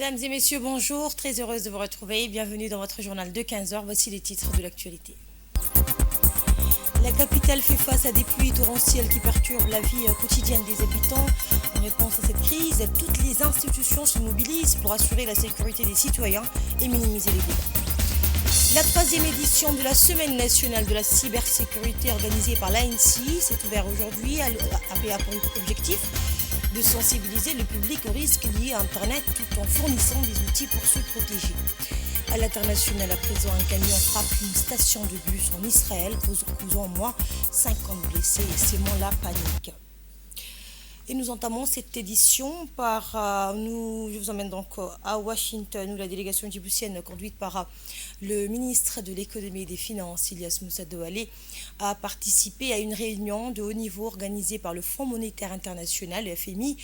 Mesdames et messieurs, bonjour. Très heureuse de vous retrouver. Bienvenue dans votre journal de 15 heures. Voici les titres de l'actualité. La capitale fait face à des pluies torrentielles qui perturbent la vie quotidienne des habitants. En réponse à cette crise, toutes les institutions se mobilisent pour assurer la sécurité des citoyens et minimiser les dégâts. La troisième édition de la Semaine nationale de la cybersécurité organisée par l'ANSSI s'est ouverte aujourd'hui avec pour objectif de sensibiliser le public aux risques liés à Internet tout en fournissant des outils pour se protéger. À l'international, à présent, un camion frappe une station de bus en Israël, causant au moins 50 blessés et sémant la panique. Et nous entamons cette édition je vous emmène donc à Washington, où la délégation djiboutienne conduite par le ministre de l'économie et des finances, Ilyas Moussa Douale, a participé à une réunion de haut niveau organisée par le Fonds monétaire international, le FMI.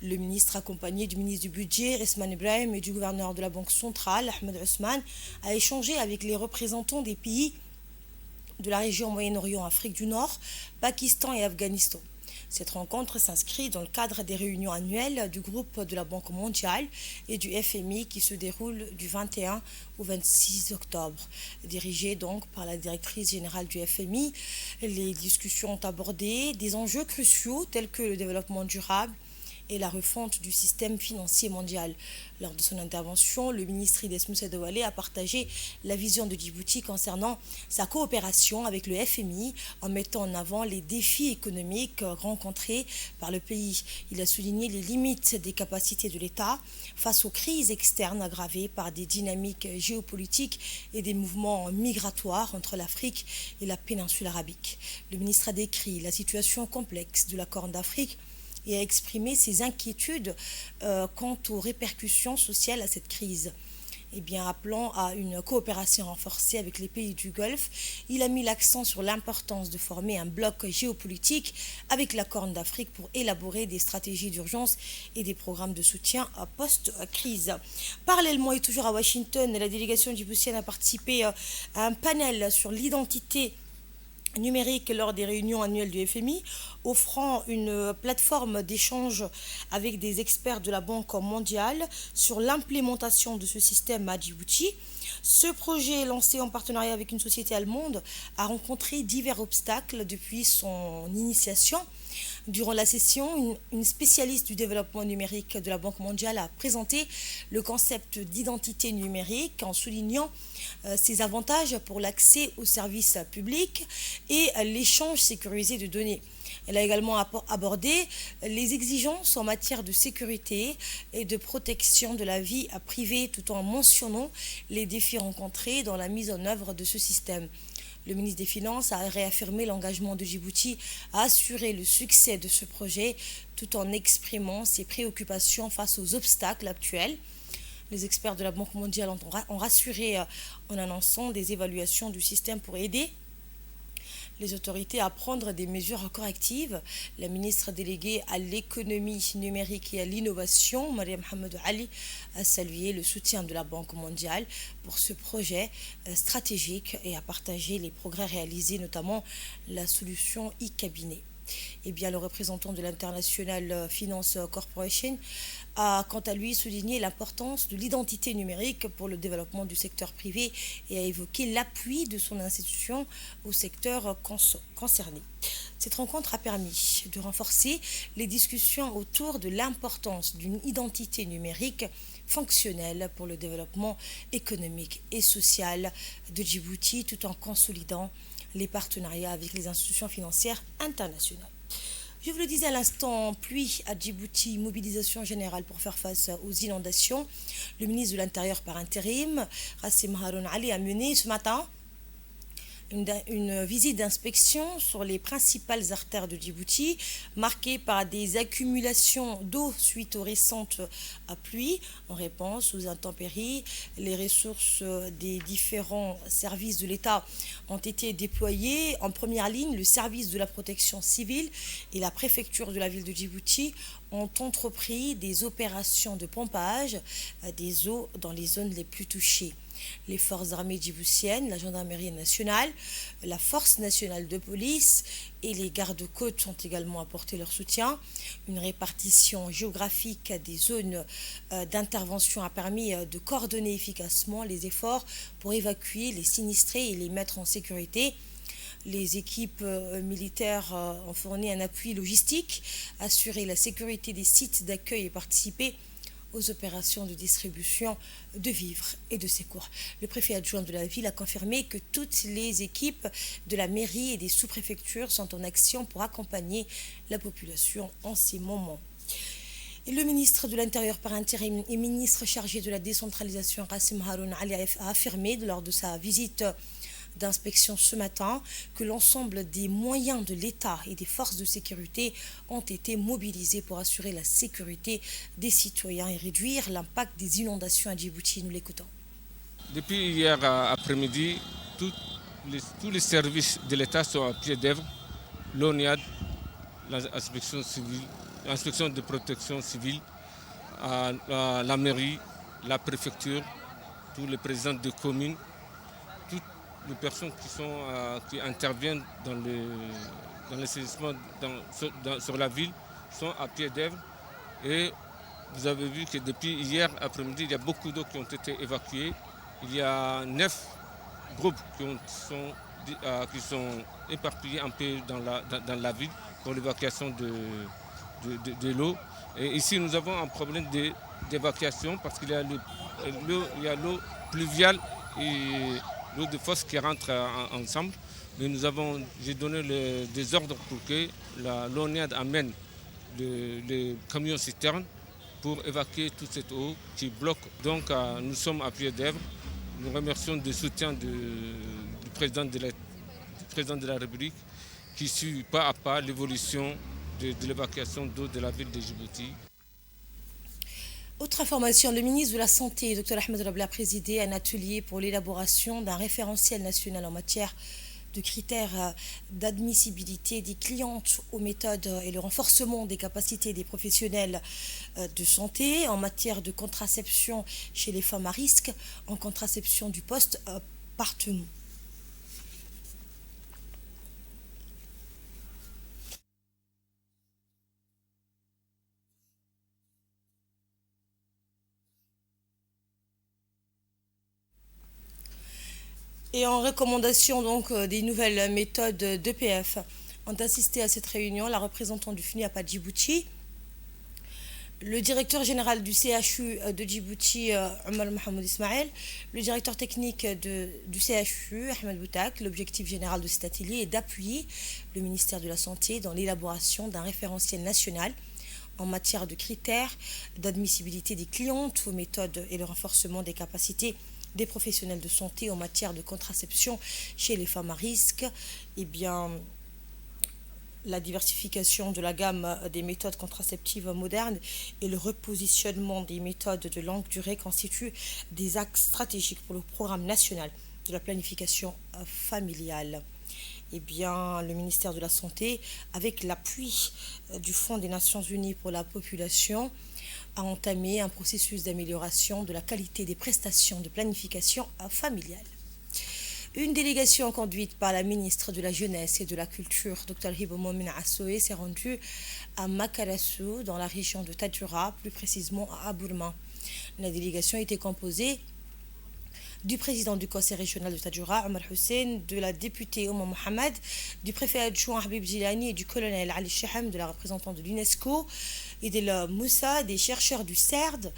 Le ministre, accompagné du ministre du budget, Resman Ibrahim, et du gouverneur de la Banque centrale, Ahmed Ousmane, a échangé avec les représentants des pays de la région Moyen-Orient, Afrique du Nord, Pakistan et Afghanistan. Cette rencontre s'inscrit dans le cadre des réunions annuelles du groupe de la Banque mondiale et du FMI qui se déroulent du 21 au 26 octobre. Dirigée donc par la directrice générale du FMI, les discussions ont abordé des enjeux cruciaux tels que le développement durable et la refonte du système financier mondial. Lors de son intervention, le ministre Ilyas Moussa Douale a partagé la vision de Djibouti concernant sa coopération avec le FMI en mettant en avant les défis économiques rencontrés par le pays. Il a souligné les limites des capacités de l'État face aux crises externes aggravées par des dynamiques géopolitiques et des mouvements migratoires entre l'Afrique et la péninsule arabique. Le ministre a décrit la situation complexe de la Corne d'Afrique et a exprimé ses inquiétudes quant aux répercussions sociales à cette crise. Appelant à une coopération renforcée avec les pays du Golfe, il a mis l'accent sur l'importance de former un bloc géopolitique avec la Corne d'Afrique pour élaborer des stratégies d'urgence et des programmes de soutien post-crise. Parallèlement et toujours à Washington, la délégation djiboutienne a participé à un panel sur l'identité numérique lors des réunions annuelles du FMI, offrant une plateforme d'échange avec des experts de la Banque mondiale sur l'implémentation de ce système à Djibouti. Ce projet, lancé en partenariat avec une société allemande, a rencontré divers obstacles depuis son initiation. Durant la session, une spécialiste du développement numérique de la Banque mondiale a présenté le concept d'identité numérique en soulignant ses avantages pour l'accès aux services publics et l'échange sécurisé de données. Elle a également abordé les exigences en matière de sécurité et de protection de la vie privée tout en mentionnant les défis rencontrés dans la mise en œuvre de ce système. Le ministre des Finances a réaffirmé l'engagement de Djibouti à assurer le succès de ce projet tout en exprimant ses préoccupations face aux obstacles actuels. Les experts de la Banque mondiale ont rassuré en annonçant des évaluations du système pour aider les autorités à prendre des mesures correctives. La ministre déléguée à l'économie numérique et à l'innovation, Mariam Hamadou Ali, a salué le soutien de la Banque mondiale pour ce projet stratégique et a partagé les progrès réalisés, notamment la solution e-cabinet. Le représentant de l'International Finance Corporation a quant à lui souligné l'importance de l'identité numérique pour le développement du secteur privé et a évoqué l'appui de son institution au secteur concerné. Cette rencontre a permis de renforcer les discussions autour de l'importance d'une identité numérique fonctionnelle pour le développement économique et social de Djibouti tout en consolidant les partenariats avec les institutions financières internationales. Je vous le disais à l'instant, pluie à Djibouti, mobilisation générale pour faire face aux inondations. Le ministre de l'Intérieur par intérim, Rassim Haroun Ali, a mené ce matin une visite d'inspection sur les principales artères de Djibouti, marquées par des accumulations d'eau suite aux récentes pluies. En réponse aux intempéries, les ressources des différents services de l'État ont été déployées. En première ligne, le service de la protection civile et la préfecture de la ville de Djibouti ont entrepris des opérations de pompage des eaux dans les zones les plus touchées. Les forces armées djiboutiennes, la gendarmerie nationale, la force nationale de police et les gardes-côtes ont également apporté leur soutien. Une répartition géographique des zones d'intervention a permis de coordonner efficacement les efforts pour évacuer les sinistrés et les mettre en sécurité. Les équipes militaires ont fourni un appui logistique, assuré la sécurité des sites d'accueil et participé aux opérations de distribution de vivres et de secours. Le préfet adjoint de la ville a confirmé que toutes les équipes de la mairie et des sous-préfectures sont en action pour accompagner la population en ces moments. Et le ministre de l'Intérieur par intérim et ministre chargé de la décentralisation, Qassim Haroun Ali, a affirmé lors de sa visite d'inspection ce matin que l'ensemble des moyens de l'État et des forces de sécurité ont été mobilisés pour assurer la sécurité des citoyens et réduire l'impact des inondations à Djibouti. Nous l'écoutons. Depuis hier après-midi, tous les services de l'État sont à pied d'œuvre. L'ONIAD, l'inspection civile, l'inspection de protection civile, la mairie, la préfecture, tous les présidents de communes, les personnes qui interviennent dans l'assainissement sur la ville sont à pied d'œuvre. Et vous avez vu que depuis hier après-midi, il y a beaucoup d'eau qui ont été évacuées. Il y a 9 groupes qui sont éparpillés un peu dans la ville pour l'évacuation de l'eau. Et ici, nous avons un problème d'évacuation parce qu'il y a l'eau pluviale et l'eau de fosse qui rentrent ensemble. Mais j'ai donné des ordres pour que l'ONIAD amène les camions citernes pour évacuer toute cette eau qui bloque. Donc nous sommes à pied d'œuvre. Nous remercions le soutien du président de la République qui suit pas à pas l'évolution de l'évacuation d'eau de la ville de Djibouti. Autre information, le ministre de la Santé, Dr Ahmed Rabla, a présidé un atelier pour l'élaboration d'un référentiel national en matière de critères d'admissibilité des clientes aux méthodes et le renforcement des capacités des professionnels de santé en matière de contraception chez les femmes à risque, en contraception du post-partum. Et en recommandation donc des nouvelles méthodes d'EPF, ont assisté à cette réunion la représentante du FNIAP à Djibouti, le directeur général du CHU de Djibouti, Omar Mohamed Ismaël, le directeur technique du CHU, Ahmed Boutak. L'objectif général de cet atelier est d'appuyer le ministère de la Santé dans l'élaboration d'un référentiel national en matière de critères d'admissibilité des clientes aux méthodes et le renforcement des capacités des professionnels de santé en matière de contraception chez les femmes à risque. Eh bien, la diversification de la gamme des méthodes contraceptives modernes et le repositionnement des méthodes de longue durée constituent des axes stratégiques pour le programme national de la planification familiale. Eh bien, le ministère de la Santé, avec l'appui du Fonds des Nations Unies pour la population, a entamé un processus d'amélioration de la qualité des prestations de planification familiale. Une délégation conduite par la ministre de la Jeunesse et de la Culture, Dr Hibo Momin Assoé, s'est rendue à Makarassou, dans la région de Tadjoura, plus précisément à Abourma. La délégation était composée du président du conseil régional de Tadjoura, Omar Hussein, de la députée Ouma Mohamed, du préfet adjoint Habib Jilani et du colonel Ali Shaham, de la représentante de l'UNESCO, et de Moussa, des chercheurs du CERD,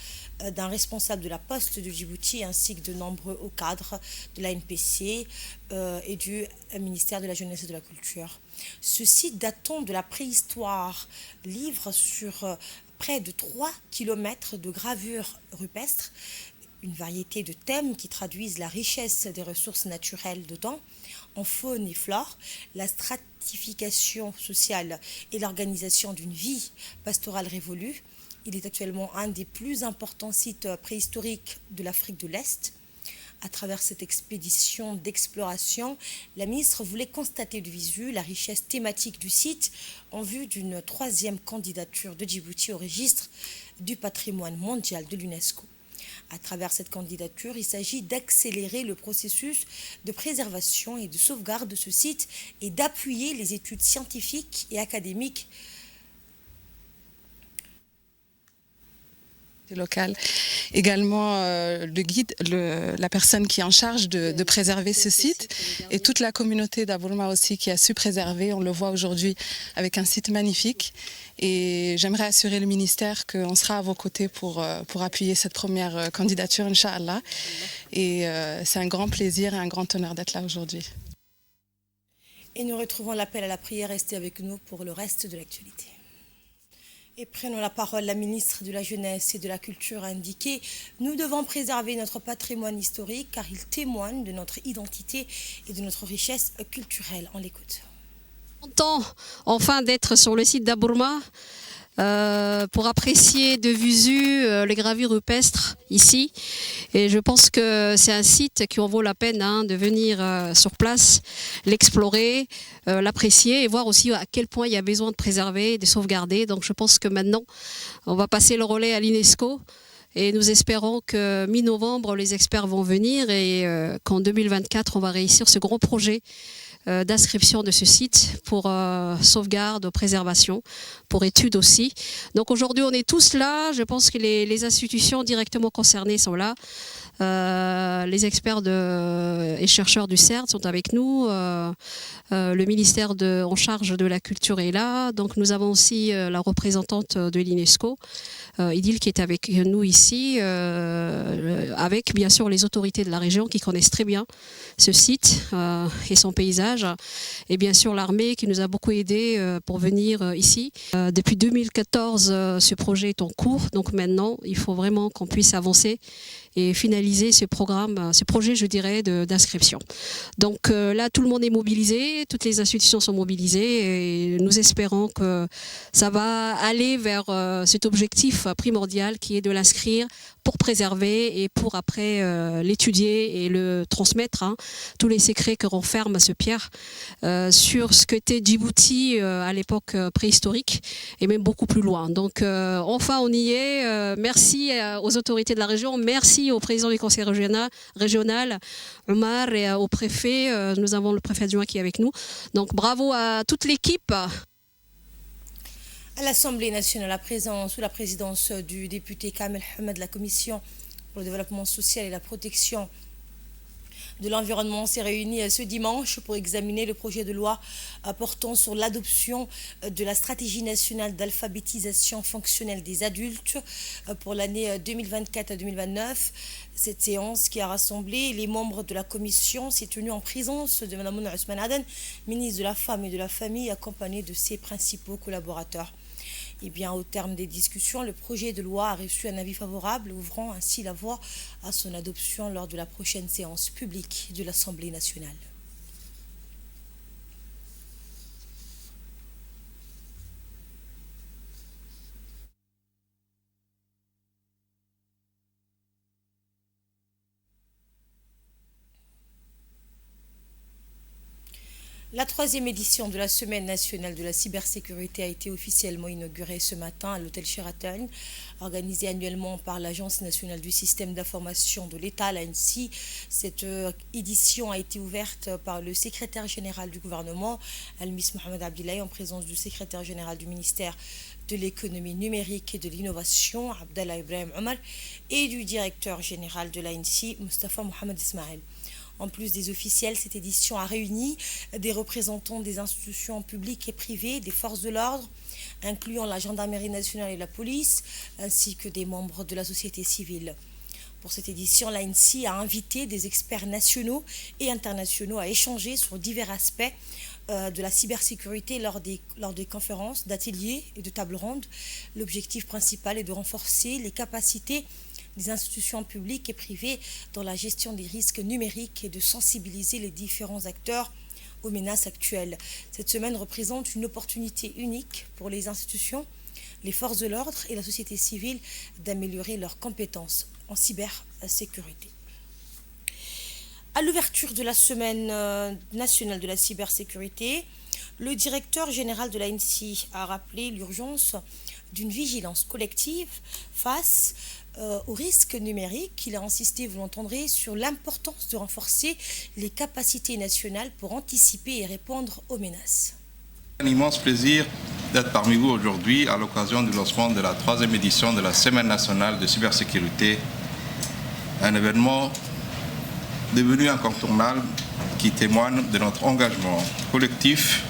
d'un responsable de la Poste de Djibouti, ainsi que de nombreux hauts cadres de la NPC et du ministère de la Jeunesse et de la Culture. Ce site datant de la préhistoire livre sur près de 3 km de gravures rupestres une variété de thèmes qui traduisent la richesse des ressources naturelles dedans, en faune et flore, la stratification sociale et l'organisation d'une vie pastorale révolue. Il est actuellement un des plus importants sites préhistoriques de l'Afrique de l'Est. À travers cette expédition d'exploration, la ministre voulait constater de visu la richesse thématique du site en vue d'une 3e candidature de Djibouti au registre du patrimoine mondial de l'UNESCO. À travers cette candidature, il s'agit d'accélérer le processus de préservation et de sauvegarde de ce site et d'appuyer les études scientifiques et académiques local. Également, le guide, la personne qui est en charge de préserver ce site et toute la communauté d'Aboulma aussi qui a su préserver. On le voit aujourd'hui avec un site magnifique. Et j'aimerais assurer le ministère qu'on sera à vos côtés pour appuyer cette première candidature, Inch'Allah. Et c'est un grand plaisir et un grand honneur d'être là aujourd'hui. Et nous retrouvons l'appel à la prière. Restez avec nous pour le reste de l'actualité. Et prenons la parole, la ministre de la Jeunesse et de la Culture a indiqué « Nous devons préserver notre patrimoine historique car il témoigne de notre identité et de notre richesse culturelle. » On l'écoute. Content enfin d'être sur le site d'Aboulma pour apprécier de visu les gravures rupestres ici. Et je pense que c'est un site qui en vaut la peine de venir sur place, l'explorer, l'apprécier et voir aussi à quel point il y a besoin de préserver, de sauvegarder. Donc je pense que maintenant, on va passer le relais à l'UNESCO. Et nous espérons que mi-novembre, les experts vont venir et qu'en 2024, on va réussir ce gros projet d'inscription de ce site pour sauvegarde, préservation, pour études aussi. Donc aujourd'hui, on est tous là. Je pense que les institutions directement concernées sont là. Les experts et chercheurs du CERN sont avec nous. Le ministère en charge de la culture est là. Donc nous avons aussi la représentante de l'UNESCO, Idil, qui est avec nous ici, avec bien sûr les autorités de la région qui connaissent très bien ce site et son paysage. Et bien sûr l'armée qui nous a beaucoup aidés pour venir ici. Depuis 2014, ce projet est en cours. Donc maintenant, il faut vraiment qu'on puisse avancer et finaliser ce programme, ce projet, je dirais, d'inscription. Donc là, tout le monde est mobilisé, toutes les institutions sont mobilisées et nous espérons que ça va aller vers cet objectif primordial qui est de l'inscrire pour préserver et pour après l'étudier et le transmettre, tous les secrets que renferme ce pierre sur ce qu'était Djibouti à l'époque préhistorique et même beaucoup plus loin. Donc enfin on y est. Merci aux autorités de la région, merci au président du conseil régional, Omar, et au préfet. Nous avons le préfet adjoint qui est avec nous. Donc bravo à toute l'équipe. À l'Assemblée nationale, à présent, sous la présidence du député Kamel Hamed, la Commission pour le développement social et la protection de l'environnement s'est réunie ce dimanche pour examiner le projet de loi portant sur l'adoption de la stratégie nationale d'alphabétisation fonctionnelle des adultes pour l'année 2024-2029. Cette séance qui a rassemblé les membres de la commission s'est tenue en présence de Mme Mouna Ousmane Aden, ministre de la Femme et de la Famille, accompagnée de ses principaux collaborateurs. Et bien, au terme des discussions, le projet de loi a reçu un avis favorable, ouvrant ainsi la voie à son adoption lors de la prochaine séance publique de l'Assemblée nationale. La troisième édition de la Semaine nationale de la cybersécurité a été officiellement inaugurée ce matin à l'hôtel Sheraton, organisée annuellement par l'Agence nationale du système d'information de l'État, l'ANSSI. Cette édition a été ouverte par le secrétaire général du gouvernement, Al-Miss Mohamed Abdillahi, en présence du secrétaire général du ministère de l'économie numérique et de l'innovation, Abdallah Ibrahim Omar, et du directeur général de l'ANSSI, Mustafa Mohamed Ismail. En plus des officiels, cette édition a réuni des représentants des institutions publiques et privées, des forces de l'ordre, incluant la gendarmerie nationale et la police, ainsi que des membres de la société civile. Pour cette édition, l'ANSSI a invité des experts nationaux et internationaux à échanger sur divers aspects de la cybersécurité lors des conférences, d'ateliers et de tables rondes. L'objectif principal est de renforcer les capacités des institutions publiques et privées dans la gestion des risques numériques et de sensibiliser les différents acteurs aux menaces actuelles. Cette semaine représente une opportunité unique pour les institutions, les forces de l'ordre et la société civile d'améliorer leurs compétences en cybersécurité. À l'ouverture de la Semaine nationale de la cybersécurité, le directeur général de l'ANSSI a rappelé l'urgence d'une vigilance collective face aux risques numériques. Il a insisté, vous l'entendrez, sur l'importance de renforcer les capacités nationales pour anticiper et répondre aux menaces. Un immense plaisir d'être parmi vous aujourd'hui à l'occasion du lancement de la 3e édition de la Semaine nationale de cybersécurité, un événement devenu incontournable qui témoigne de notre engagement collectif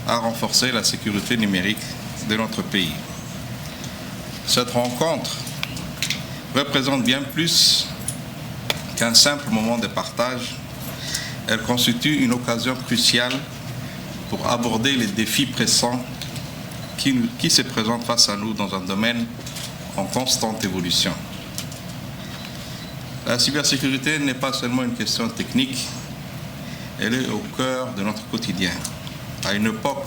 à renforcer la sécurité numérique de notre pays. Cette rencontre représente bien plus qu'un simple moment de partage. Elle constitue une occasion cruciale pour aborder les défis pressants qui se présentent face à nous dans un domaine en constante évolution. La cybersécurité n'est pas seulement une question technique, elle est au cœur de notre quotidien. À une époque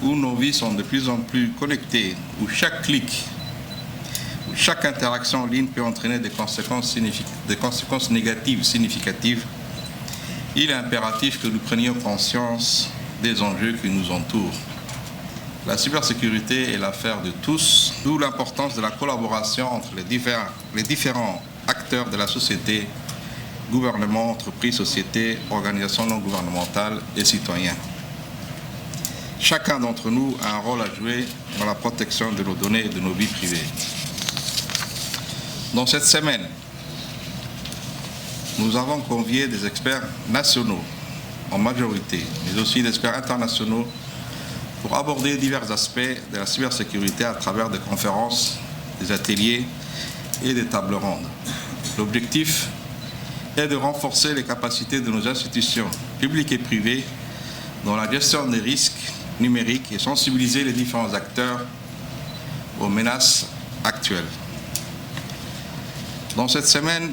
où nos vies sont de plus en plus connectées, où chaque clic, où chaque interaction en ligne peut entraîner des conséquences négatives significatives, il est impératif que nous prenions conscience des enjeux qui nous entourent. La cybersécurité est l'affaire de tous, d'où l'importance de la collaboration entre les différents acteurs de la société, gouvernements, entreprises, sociétés, organisations non gouvernementales et citoyens. Chacun d'entre nous a un rôle à jouer dans la protection de nos données et de nos vies privées. Dans cette semaine, nous avons convié des experts nationaux en majorité, mais aussi des experts internationaux pour aborder divers aspects de la cybersécurité à travers des conférences, des ateliers et des tables rondes. L'objectif est de renforcer les capacités de nos institutions publiques et privées dans la gestion des risques numériques et sensibiliser les différents acteurs aux menaces actuelles. Dans cette semaine,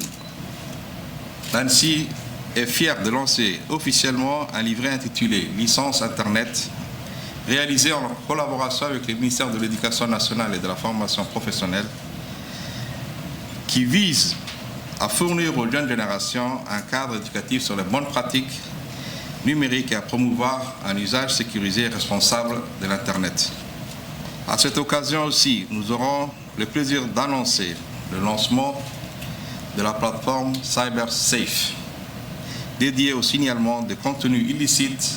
l'ANSSI est fière de lancer officiellement un livret intitulé « Licence Internet » réalisé en collaboration avec le ministère de l'Éducation nationale et de la formation professionnelle qui vise à fournir aux jeunes générations un cadre éducatif sur les bonnes pratiques numériques et à promouvoir un usage sécurisé et responsable de l'Internet. À cette occasion aussi, nous aurons le plaisir d'annoncer le lancement de la plateforme CyberSafe, dédiée au signalement de contenus illicites.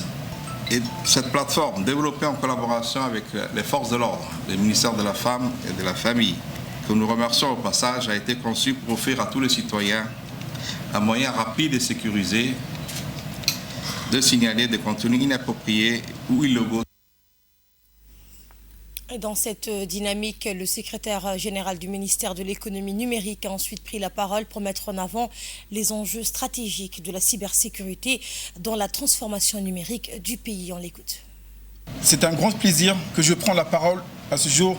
Et cette plateforme, développée en collaboration avec les forces de l'ordre, le ministère de la Femme et de la Famille, que nous remercions au passage, a été conçue pour offrir à tous les citoyens un moyen rapide et sécurisé de signaler des contenus inappropriés ou illégaux. Dans cette dynamique, le secrétaire général du ministère de l'économie numérique a ensuite pris la parole pour mettre en avant les enjeux stratégiques de la cybersécurité dans la transformation numérique du pays. On l'écoute. C'est un grand plaisir que je prends la parole à ce jour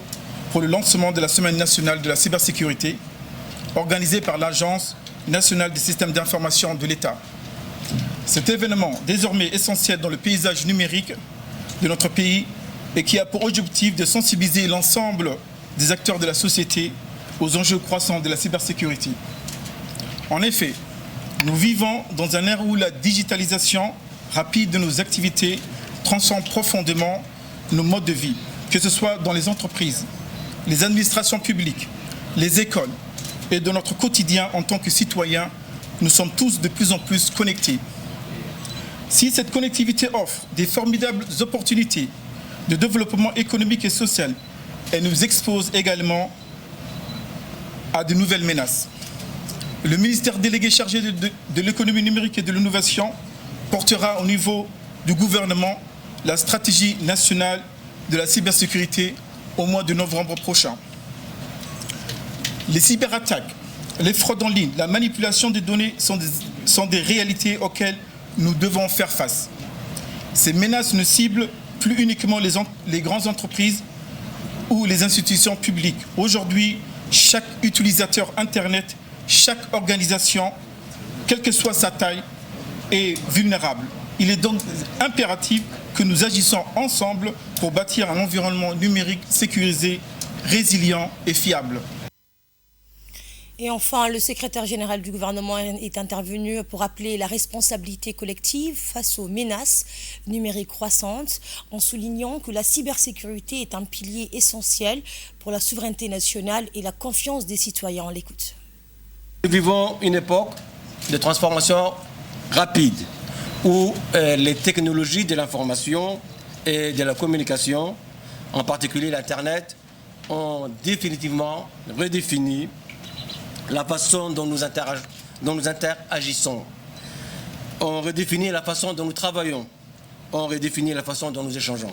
pour le lancement de la Semaine nationale de la cybersécurité organisée par l'Agence nationale des systèmes d'information de l'État. Cet événement, désormais essentiel dans le paysage numérique de notre pays, et qui a pour objectif de sensibiliser l'ensemble des acteurs de la société aux enjeux croissants de la cybersécurité. En effet, nous vivons dans un ère où la digitalisation rapide de nos activités transforme profondément nos modes de vie, que ce soit dans les entreprises, les administrations publiques, les écoles et dans notre quotidien en tant que citoyens, nous sommes tous de plus en plus connectés. Si cette connectivité offre des formidables opportunités de développement économique et social, elle nous expose également à de nouvelles menaces. Le ministère délégué chargé de l'économie numérique et de l'innovation portera au niveau du gouvernement la stratégie nationale de la cybersécurité au mois de novembre prochain. Les cyberattaques, les fraudes en ligne, la manipulation des données sont des réalités auxquelles nous devons faire face. Ces menaces ne ciblent plus uniquement les grandes entreprises ou les institutions publiques. Aujourd'hui, chaque utilisateur Internet, chaque organisation, quelle que soit sa taille, est vulnérable. Il est donc impératif que nous agissons ensemble pour bâtir un environnement numérique sécurisé, résilient et fiable. Et enfin, le secrétaire général du gouvernement est intervenu pour rappeler la responsabilité collective face aux menaces numériques croissantes, en soulignant que la cybersécurité est un pilier essentiel pour la souveraineté nationale et la confiance des citoyens. On l'écoute. Nous vivons une époque de transformation rapide où les technologies de l'information et de la communication, en particulier l'Internet, ont définitivement redéfini la façon dont nous interagissons. On redéfinit la façon dont nous travaillons. On redéfinit la façon dont nous échangeons.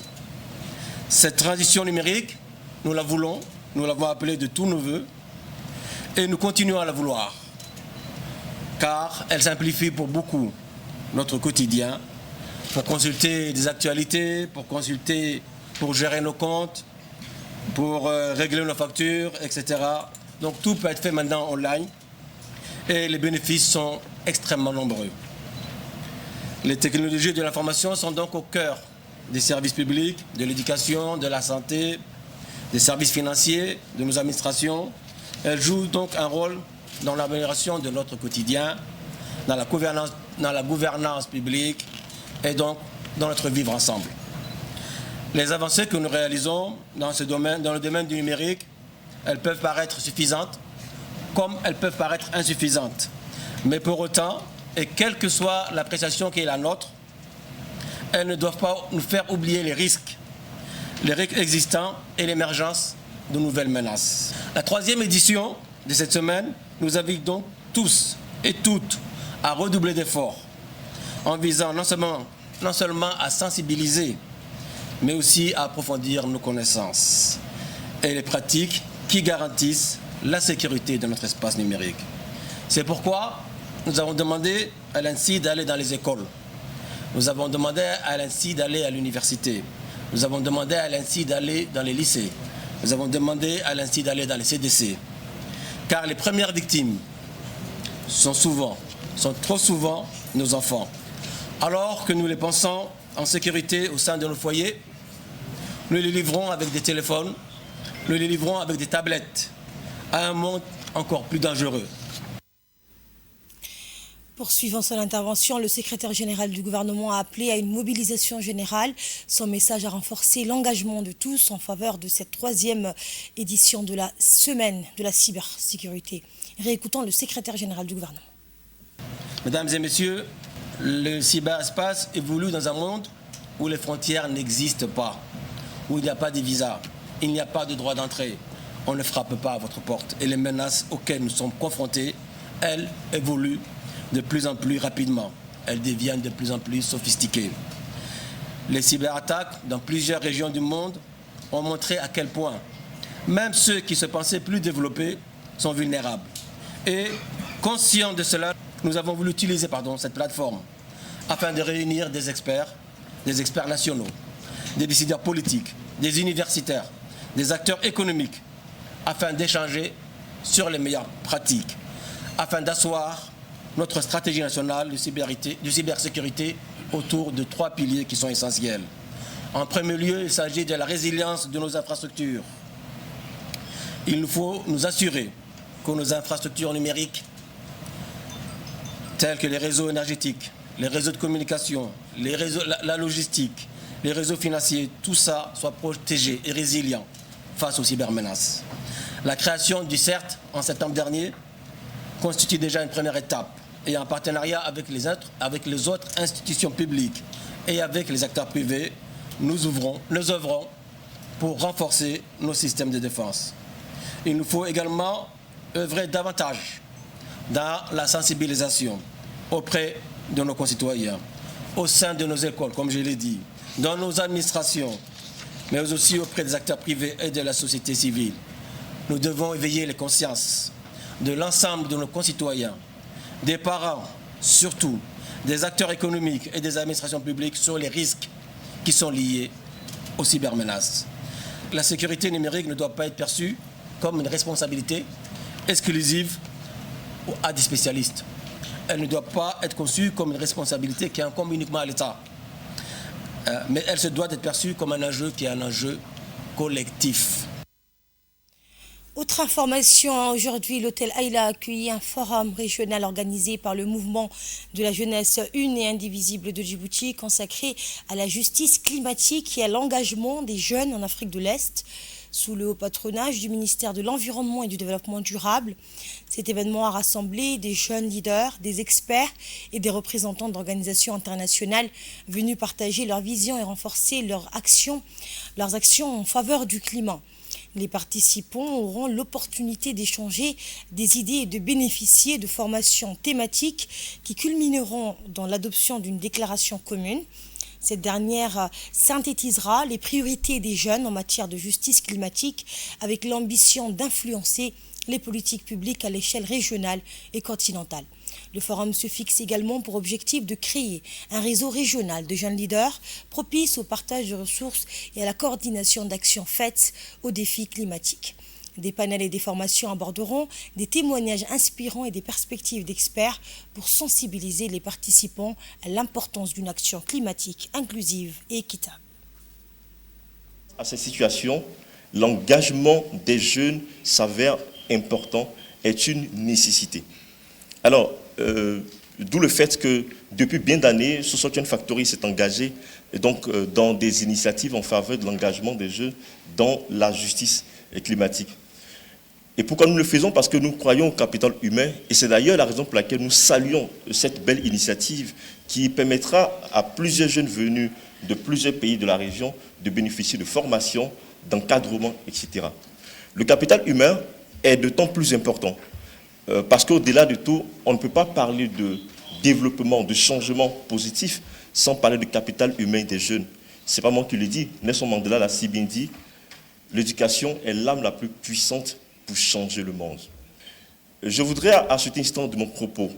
Cette transition numérique, nous la voulons, nous l'avons appelée de tous nos voeux et nous continuons à la vouloir car elle simplifie pour beaucoup notre quotidien, pour consulter des actualités, pour gérer nos comptes, pour régler nos factures, etc. Donc tout peut être fait maintenant online et les bénéfices sont extrêmement nombreux. Les technologies de l'information sont donc au cœur des services publics, de l'éducation, de la santé, des services financiers, de nos administrations. Elles jouent donc un rôle dans l'amélioration de notre quotidien, dans la gouvernance publique et donc dans notre vivre ensemble. Les avancées que nous réalisons dans le domaine du numérique, elles peuvent paraître suffisantes comme elles peuvent paraître insuffisantes. Mais pour autant, et quelle que soit l'appréciation qui est la nôtre, elles ne doivent pas nous faire oublier les risques existants et l'émergence de nouvelles menaces. La 3e édition de cette semaine nous invite donc tous et toutes à redoubler d'efforts en visant non seulement à sensibiliser, mais aussi à approfondir nos connaissances et les pratiques qui garantissent la sécurité de notre espace numérique. C'est pourquoi nous avons demandé à l'ANSSI d'aller dans les écoles. Nous avons demandé à l'ANSSI d'aller à l'université. Nous avons demandé à l'ANSSI d'aller dans les lycées. Nous avons demandé à l'ANSSI d'aller dans les CDC. Car les premières victimes sont trop souvent nos enfants. Alors que nous les pensons en sécurité au sein de nos foyers, nous les livrons avec des téléphones, nous les livrons avec des tablettes à un monde encore plus dangereux. Poursuivant son intervention, le secrétaire général du gouvernement a appelé à une mobilisation générale. Son message a renforcé l'engagement de tous en faveur de cette 3e édition de la semaine de la cybersécurité. Réécoutons le secrétaire général du gouvernement. Mesdames et messieurs, le cyberespace évolue dans un monde où les frontières n'existent pas, où il n'y a pas de visa, il n'y a pas de droit d'entrée. On ne frappe pas à votre porte. Et les menaces auxquelles nous sommes confrontés, elles évoluent de plus en plus rapidement. Elles deviennent de plus en plus sophistiquées. Les cyberattaques dans plusieurs régions du monde ont montré à quel point même ceux qui se pensaient plus développés sont vulnérables. Et conscients de cela, nous avons voulu utiliser cette plateforme afin de réunir des experts nationaux, des décideurs politiques, des universitaires, des acteurs économiques, afin d'échanger sur les meilleures pratiques, afin d'asseoir notre stratégie nationale de cybersécurité autour de 3 piliers qui sont essentiels. En premier lieu, il s'agit de la résilience de nos infrastructures. Il nous faut nous assurer que nos infrastructures numériques, telles que les réseaux énergétiques, les réseaux de communication, la logistique, les réseaux financiers, tout ça soit protégé et résilient face aux cybermenaces. La création du CERT en septembre dernier constitue déjà une première étape et en partenariat avec les autres institutions publiques et avec les acteurs privés, nous œuvrons pour renforcer nos systèmes de défense. Il nous faut également œuvrer davantage dans la sensibilisation auprès de nos concitoyens, au sein de nos écoles, comme je l'ai dit, dans nos administrations, mais aussi auprès des acteurs privés et de la société civile. Nous devons éveiller les consciences de l'ensemble de nos concitoyens, des parents, surtout, des acteurs économiques et des administrations publiques sur les risques qui sont liés aux cybermenaces. La sécurité numérique ne doit pas être perçue comme une responsabilité exclusive à des spécialistes. Elle ne doit pas être conçue comme une responsabilité qui incombe uniquement à l'État. Mais elle se doit être perçue comme un enjeu qui est un enjeu collectif. Autre information, aujourd'hui, l'hôtel Aïla a accueilli un forum régional organisé par le mouvement de la jeunesse une et indivisible de Djibouti consacré à la justice climatique et à l'engagement des jeunes en Afrique de l'Est sous le haut patronage du ministère de l'Environnement et du Développement durable. Cet événement a rassemblé des jeunes leaders, des experts et des représentants d'organisations internationales venus partager leur vision et renforcer leurs actions en faveur du climat. Les participants auront l'opportunité d'échanger des idées et de bénéficier de formations thématiques qui culmineront dans l'adoption d'une déclaration commune. Cette dernière synthétisera les priorités des jeunes en matière de justice climatique avec l'ambition d'influencer les politiques publiques à l'échelle régionale et continentale. Le forum se fixe également pour objectif de créer un réseau régional de jeunes leaders propice au partage de ressources et à la coordination d'actions faites aux défis climatiques. Des panels et des formations aborderont des témoignages inspirants et des perspectives d'experts pour sensibiliser les participants à l'importance d'une action climatique inclusive et équitable. À cette situation, l'engagement des jeunes s'avère important, est une nécessité. Alors, d'où le fait que depuis bien d'années, Social Factory s'est engagé dans des initiatives en faveur de l'engagement des jeunes dans la justice climatique. Et pourquoi nous le faisons? Parce que nous croyons au capital humain, et c'est d'ailleurs la raison pour laquelle nous saluons cette belle initiative qui permettra à plusieurs jeunes venus de plusieurs pays de la région de bénéficier de formations, d'encadrement, etc. Le capital humain est d'autant plus important parce qu'au-delà de tout, on ne peut pas parler de développement, de changement positif sans parler de capital humain des jeunes. Ce n'est pas moi qui le dis, Nelson Mandela l'a si bien dit, l'éducation est l'arme la plus puissante pour changer le monde. Je voudrais, à cet instant de mon propos,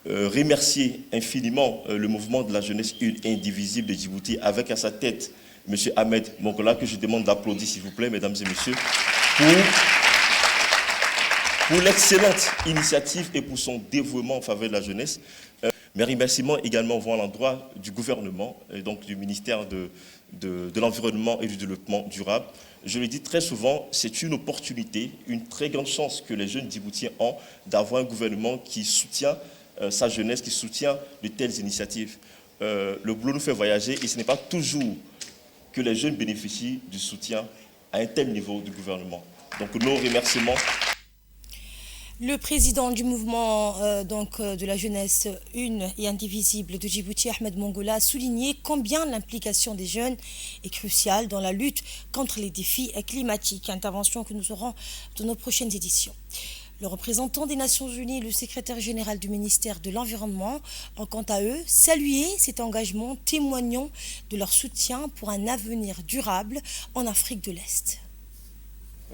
remercier infiniment le mouvement de la jeunesse une et indivisible de Djibouti, avec à sa tête M. Ahmed Mongola, que je demande d'applaudir, s'il vous plaît, mesdames et messieurs, pour l'excellente initiative et pour son dévouement en faveur de la jeunesse. Mes remerciements également vont à l'endroit du gouvernement, et donc du ministère de l'Environnement et du Développement durable. Je le dis très souvent, c'est une opportunité, une très grande chance que les jeunes Djiboutiens ont d'avoir un gouvernement qui soutient sa jeunesse, qui soutient de telles initiatives. Le boulot nous fait voyager et ce n'est pas toujours que les jeunes bénéficient du soutien à un tel niveau du gouvernement. Donc nos remerciements. Le président du mouvement de la jeunesse une et indivisible de Djibouti, Ahmed Mongola, a souligné combien l'implication des jeunes est cruciale dans la lutte contre les défis climatiques. Intervention que nous aurons dans nos prochaines éditions. Le représentant des Nations Unies et le secrétaire général du ministère de l'Environnement ont quant à eux salué cet engagement, témoignant de leur soutien pour un avenir durable en Afrique de l'Est.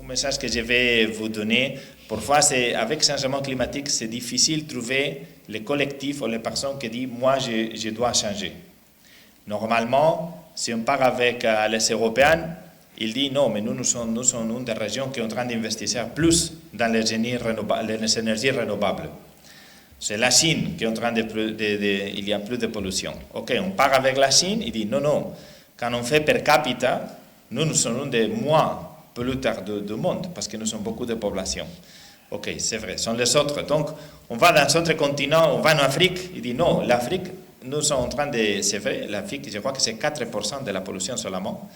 Un message que je vais vous donner, parfois avec le changement climatique, c'est difficile de trouver les collectifs ou les personnes qui disent « moi, je dois changer ». Normalement, si on part avec les Européens, ils disent « non, mais nous sommes une des régions qui est en train d'investir plus dans les énergies renouvelables ». C'est la Chine qui est en train il y a plus de pollution. Ok, on part avec la Chine, il dit « non, non, quand on fait per capita, nous sommes un des moins polluteurs du monde, parce que nous sommes beaucoup de population. Ok, c'est vrai, ce sont les autres. Donc, on va dans d'autres continents, on va en Afrique, il dit non, l'Afrique, nous sommes en train de... C'est vrai, l'Afrique, je crois que c'est 4% de la pollution seulement,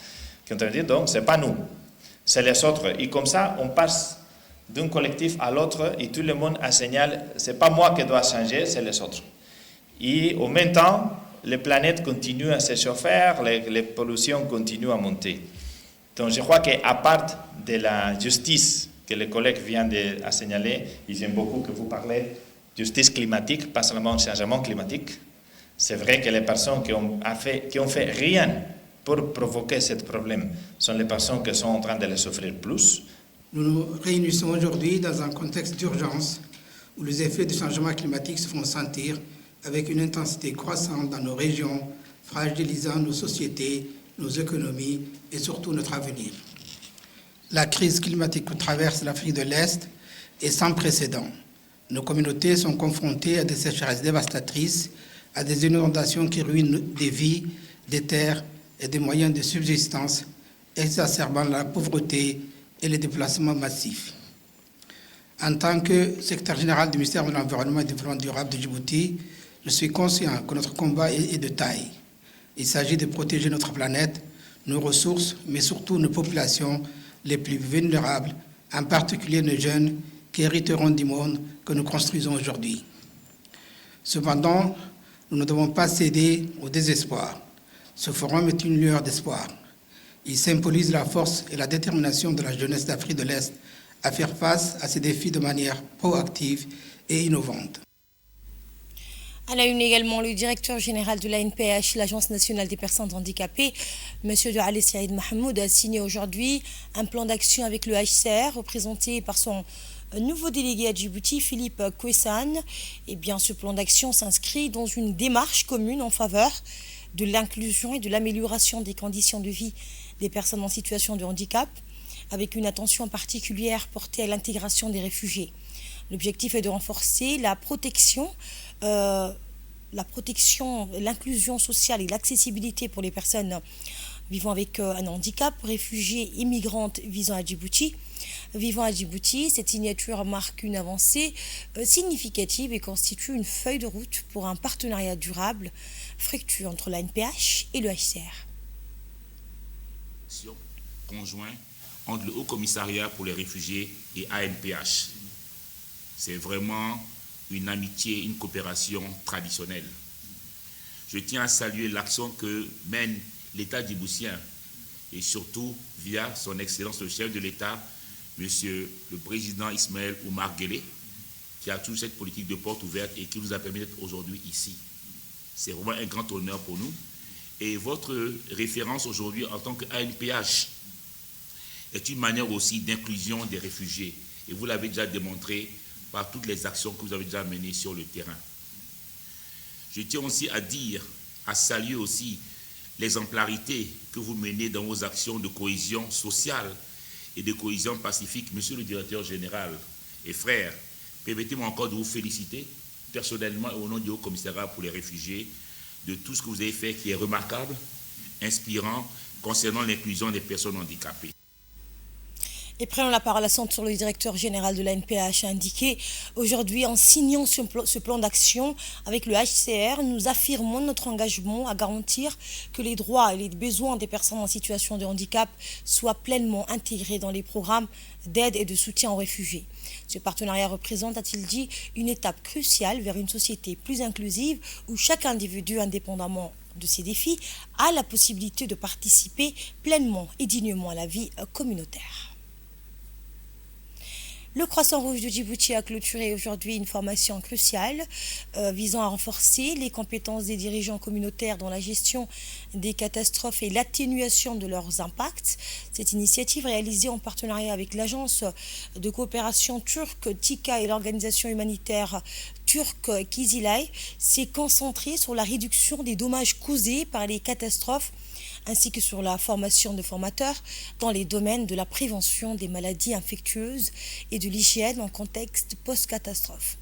qui est en train de dire, donc, ce n'est pas nous, c'est les autres. Et comme ça, on passe d'un collectif à l'autre, et tout le monde a signalé, ce n'est pas moi qui dois changer, c'est les autres. Et en même temps, les planètes continuent à se chauffer, les pollutions continuent à monter. Donc je crois qu'à part de la justice que les collègues viennent de signaler, et j'aime beaucoup que vous parlez de justice climatique, pas seulement changement climatique. C'est vrai que les personnes qui ont fait rien pour provoquer ce problème sont les personnes qui sont en train de les souffrir plus. Nous nous réunissons aujourd'hui dans un contexte d'urgence où les effets du changement climatique se font sentir avec une intensité croissante dans nos régions, fragilisant nos sociétés, nos économies et surtout notre avenir. La crise climatique que traverse l'Afrique de l'Est est sans précédent. Nos communautés sont confrontées à des sécheresses dévastatrices, à des inondations qui ruinent des vies, des terres et des moyens de subsistance, exacerbant la pauvreté et les déplacements massifs. En tant que secrétaire général du ministère de l'Environnement et du Développement durable de Djibouti, je suis conscient que notre combat est de taille. Il s'agit de protéger notre planète, nos ressources, mais surtout nos populations les plus vulnérables, en particulier nos jeunes qui hériteront du monde que nous construisons aujourd'hui. Cependant, nous ne devons pas céder au désespoir. Ce forum est une lueur d'espoir. Il symbolise la force et la détermination de la jeunesse d'Afrique de l'Est à faire face à ces défis de manière proactive et innovante. À la une également, le directeur général de l'ANPH, l'Agence nationale des personnes handicapées, M. Ali Saïd Mahmoud, a signé aujourd'hui un plan d'action avec le HCR, représenté par son nouveau délégué à Djibouti, Philippe Kwessan. Eh bien, ce plan d'action s'inscrit dans une démarche commune en faveur de l'inclusion et de l'amélioration des conditions de vie des personnes en situation de handicap, avec une attention particulière portée à l'intégration des réfugiés. L'objectif est de renforcer la protection, l'inclusion sociale et l'accessibilité pour les personnes vivant avec un handicap, réfugiés et migrantes vivant à Djibouti. Cette signature marque une avancée significative et constitue une feuille de route pour un partenariat durable fructueux entre l'ANPH et le HCR. Conjoint entre le Haut Commissariat pour les réfugiés et ANPH. C'est vraiment une amitié, une coopération traditionnelle. Je tiens à saluer l'action que mène l'État djiboutien et surtout via son Excellence le chef de l'État, Monsieur le Président Ismaël Oumar Guelleh, qui a toujours cette politique de porte ouverte et qui nous a permis d'être aujourd'hui ici. C'est vraiment un grand honneur pour nous. Et votre référence aujourd'hui en tant qu'ANPH est une manière aussi d'inclusion des réfugiés. Et vous l'avez déjà démontré par toutes les actions que vous avez déjà menées sur le terrain. Je tiens aussi à saluer aussi l'exemplarité que vous menez dans vos actions de cohésion sociale et de cohésion pacifique. Monsieur le directeur général et frère, permettez-moi encore de vous féliciter personnellement et au nom du Haut Commissariat pour les réfugiés de tout ce que vous avez fait qui est remarquable, inspirant concernant l'inclusion des personnes handicapées. Et prenons la parole à son tour, le directeur général de l'ANPH a indiqué aujourd'hui, en signant ce plan d'action avec le HCR, nous affirmons notre engagement à garantir que les droits et les besoins des personnes en situation de handicap soient pleinement intégrés dans les programmes d'aide et de soutien aux réfugiés. Ce partenariat représente, a-t-il dit, une étape cruciale vers une société plus inclusive où chaque individu, indépendamment de ses défis, a la possibilité de participer pleinement et dignement à la vie communautaire. Le Croissant Rouge de Djibouti a clôturé aujourd'hui une formation cruciale visant à renforcer les compétences des dirigeants communautaires dans la gestion des catastrophes et l'atténuation de leurs impacts. Cette initiative, réalisée en partenariat avec l'agence de coopération turque TİKA et l'organisation humanitaire turque Kizilay, s'est concentrée sur la réduction des dommages causés par les catastrophes ainsi que sur la formation de formateurs dans les domaines de la prévention des maladies infectieuses et de l'hygiène en contexte post-catastrophe.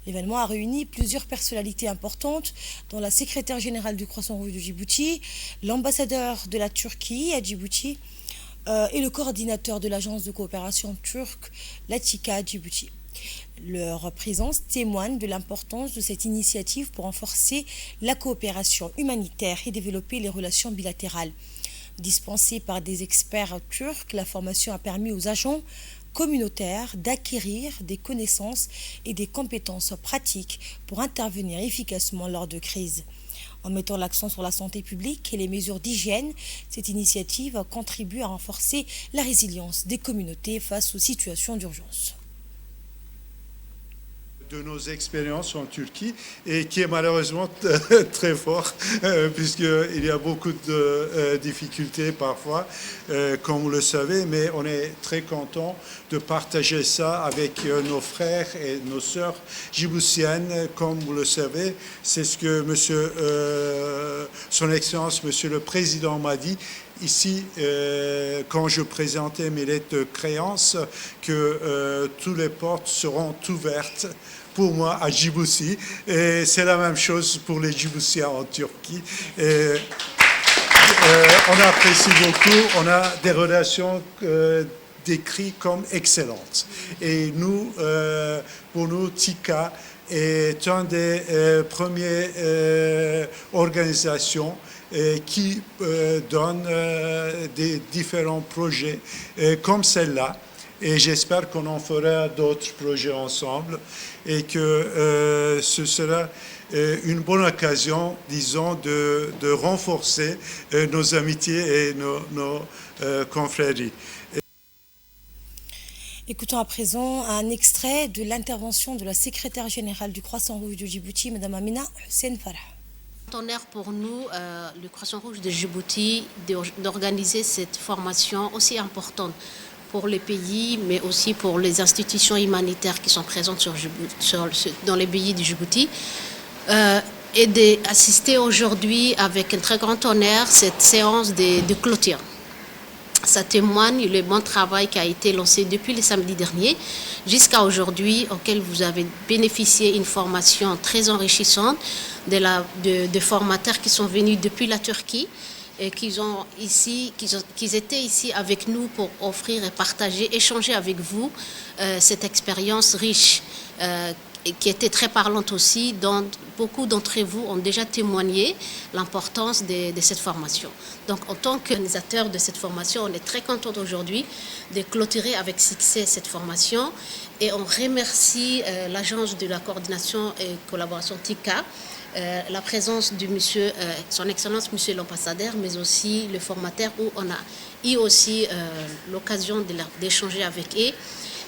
L'événement a réuni plusieurs personnalités importantes, dont la secrétaire générale du Croissant Rouge de Djibouti, l'ambassadeur de la Turquie à Djibouti et le coordinateur de l'agence de coopération turque, la TİKA à Djibouti. Leur présence témoigne de l'importance de cette initiative pour renforcer la coopération humanitaire et développer les relations bilatérales. Dispensée par des experts turcs, la formation a permis aux agents communautaires d'acquérir des connaissances et des compétences pratiques pour intervenir efficacement lors de crises. En mettant l'accent sur la santé publique et les mesures d'hygiène, cette initiative contribue à renforcer la résilience des communautés face aux situations d'urgence. De nos expériences en Turquie et qui est malheureusement très fort puisqu'il y a beaucoup de difficultés parfois, comme vous le savez, mais on est très content de partager ça avec nos frères et nos sœurs djiboutiennes. Comme vous le savez, c'est ce que Son Excellence, Monsieur le Président m'a dit ici, quand je présentais mes lettres de créance, que toutes les portes seront ouvertes pour moi à Djibouti. Et c'est la même chose pour les Djiboutiens en Turquie. Et, on apprécie beaucoup. On a des relations décrit comme excellente. Et nous, pour nous, TICA est une des premières organisations qui donne des différents projets comme celle-là. Et j'espère qu'on en fera d'autres projets ensemble et que ce sera une bonne occasion, disons, de renforcer nos amitiés et nos confréries. Écoutons à présent un extrait de l'intervention de la secrétaire générale du Croissant Rouge de Djibouti, Mme Amina Hussein Farah. Honneur pour nous, le Croissant Rouge de Djibouti, d'organiser cette formation aussi importante pour les pays, mais aussi pour les institutions humanitaires qui sont présentes dans les pays du Djibouti, et d'assister aujourd'hui avec un très grand honneur cette séance de clôture. Ça témoigne le bon travail qui a été lancé depuis le samedi dernier jusqu'à aujourd'hui, auquel vous avez bénéficié une formation très enrichissante de formateurs qui sont venus depuis la Turquie et qui étaient ici avec nous pour offrir et partager, échanger avec vous cette expérience riche qui était très parlante aussi, dont beaucoup d'entre vous ont déjà témoigné l'importance de cette formation. Donc en tant qu'organisateur de cette formation, on est très content aujourd'hui de clôturer avec succès cette formation et on remercie l'Agence de la coordination et collaboration TICA, la présence de monsieur, son Excellence Monsieur l'ambassadeur, mais aussi le formateur où on a eu aussi l'occasion d'échanger avec eux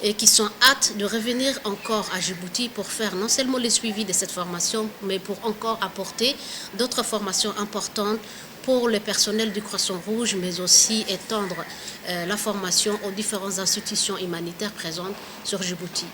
et qui sont hâte de revenir encore à Djibouti pour faire non seulement le suivi de cette formation, mais pour encore apporter d'autres formations importantes pour le personnel du Croissant Rouge, mais aussi étendre la formation aux différentes institutions humanitaires présentes sur Djibouti.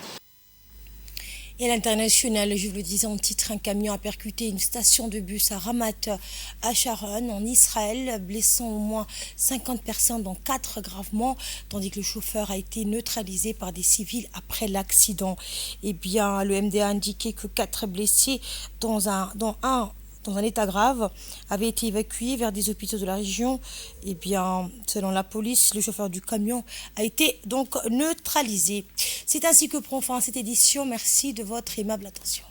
Et à l'international, je vous le disais en titre, un camion a percuté une station de bus à Ramat à Sharon en Israël, blessant au moins 50 personnes, dont 4 gravement, tandis que le chauffeur a été neutralisé par des civils après l'accident. Eh bien, le MDA a indiqué que 4 blessés, dans un état grave, avaient été évacués vers des hôpitaux de la région. Eh bien, selon la police, le chauffeur du camion a été donc neutralisé. C'est ainsi que prend fin cette édition. Merci de votre aimable attention.